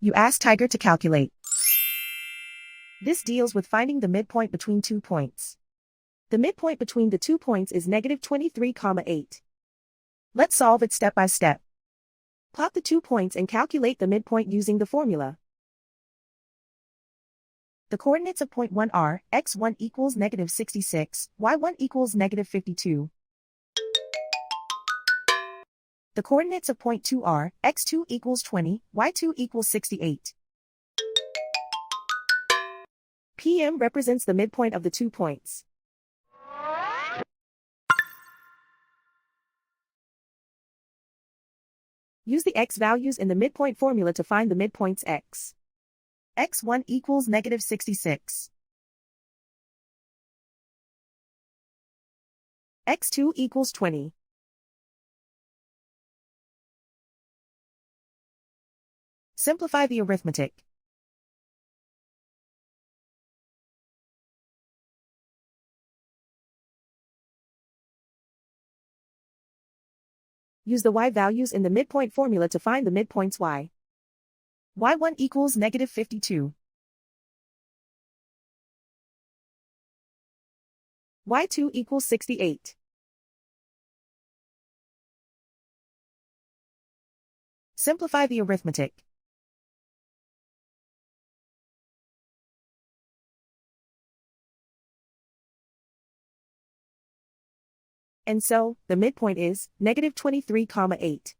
You ask Tiger to calculate. This deals with finding the midpoint between 2 points. The midpoint between the 2 points is -23,8. Let's solve it step by step. Plot the 2 points and calculate the midpoint using the formula. The coordinates of point 1 are x1 equals -66, y1 equals -52. The coordinates of point 2 are x2 equals 20, y2 equals 68. PM represents the midpoint of the 2 points. Use the x values in the midpoint formula to find the midpoints x. x1 equals -66. x2 equals 20. Simplify the arithmetic. Use the y values in the midpoint formula to find the midpoints y. y1 equals -52. y2 equals 68. Simplify the arithmetic. And so, the midpoint is -23,8.